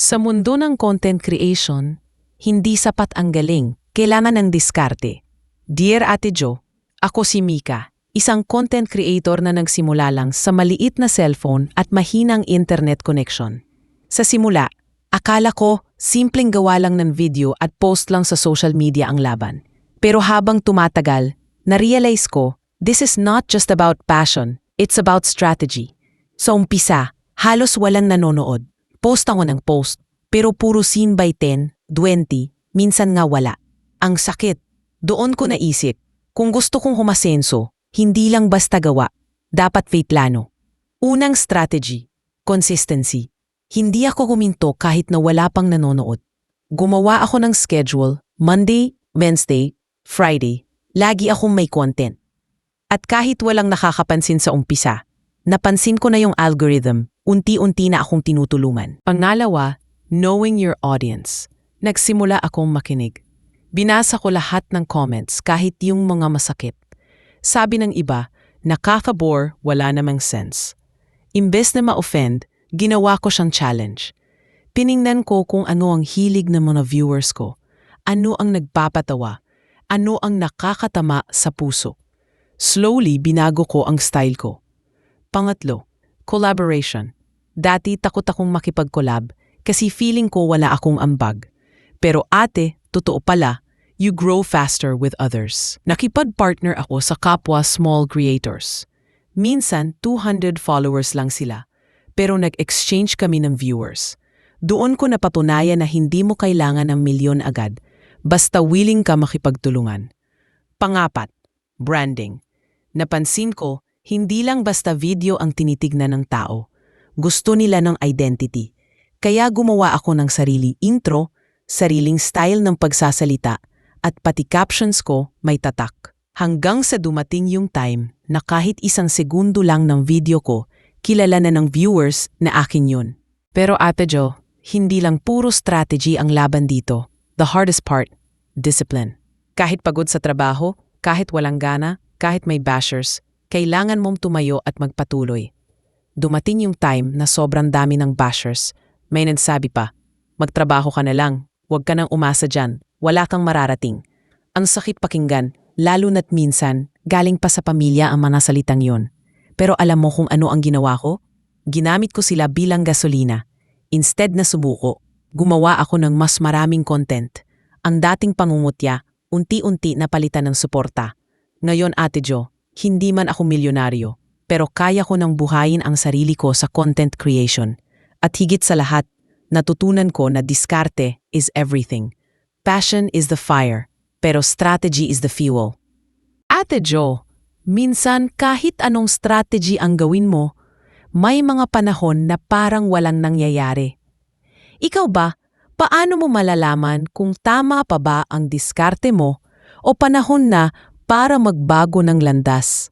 Sa mundo ng content creation, hindi sapat ang galing, kailangan ng diskarte. Dear Ate Jo, ako si Mika, isang content creator na nagsimula lang sa maliit na cellphone at mahinang internet connection. Sa simula, akala ko simpleng gawa lang ng video at post lang sa social media ang laban. Pero habang tumatagal, na-realize ko, this is not just about passion, it's about strategy. Sa umpisa, halos walang nanonood. Post ako ng post, pero puro scene by 10, 20, minsan nga wala. Ang sakit. Doon ko naisip, kung gusto kong humasenso, hindi lang basta gawa, dapat may plano. Unang strategy, consistency. Hindi ako huminto kahit na wala pang nanonood. Gumawa ako ng schedule, Monday, Wednesday, Friday. Lagi akong may content. At kahit walang nakakapansin sa umpisa, napansin ko na yung algorithm, unti-unti na akong tinutulungan. Pangalawa, knowing your audience. Nagsimula akong makinig. Binasa ko lahat ng comments kahit yung mga masakit. Sabi ng iba, nakaka-bore, wala namang sense. Imbes na ma-offend, ginawa ko siyang challenge. Piningnan ko kung ano ang hilig ng mga viewers ko, ano ang nagpapatawa, ano ang nakakatama sa puso. Slowly, binago ko ang style ko. Pangatlo, collaboration. Dati takot akong makipag-collab kasi feeling ko wala akong ambag. Pero ate, totoo pala, you grow faster with others. Nakipag-partner ako sa kapwa small creators. Minsan, 200 followers lang sila, pero nag-exchange kami ng viewers. Doon ko napatunayan na hindi mo kailangan ng milyon agad, basta willing ka makipagtulungan. Pangapat, branding. Napansin ko, hindi lang basta video ang tinitignan ng tao. Gusto nila ng identity. Kaya gumawa ako ng sarili intro, sariling style ng pagsasalita, at pati captions ko may tatak. Hanggang sa dumating yung time na kahit isang segundo lang ng video ko, kilala na ng viewers na akin yun. Pero Ate Jo, hindi lang puro strategy ang laban dito. The hardest part, discipline. Kahit pagod sa trabaho, kahit walang gana, kahit may bashers, kailangan mong tumayo at magpatuloy. Dumating yung time na sobrang dami ng bashers. May nagsabi pa, magtrabaho ka na lang, huwag ka nang umasa dyan, wala kang mararating. Ang sakit pakinggan, lalo na't minsan, galing pa sa pamilya ang mga salitang yon. Pero alam mo kung ano ang ginawa ko? Ginamit ko sila bilang gasolina. Instead na sumuko, gumawa ako ng mas maraming content. Ang dating pangungutya, unti-unti napalitan ng suporta. Ngayon Ate Jo, hindi man ako milyonaryo, pero kaya ko nang buhayin ang sarili ko sa content creation. At higit sa lahat, natutunan ko na diskarte is everything. Passion is the fire, pero strategy is the fuel. Ate Jo, minsan kahit anong strategy ang gawin mo, may mga panahon na parang walang nangyayari. Ikaw ba, paano mo malalaman kung tama pa ba ang diskarte mo o panahon na para magbago ng landas?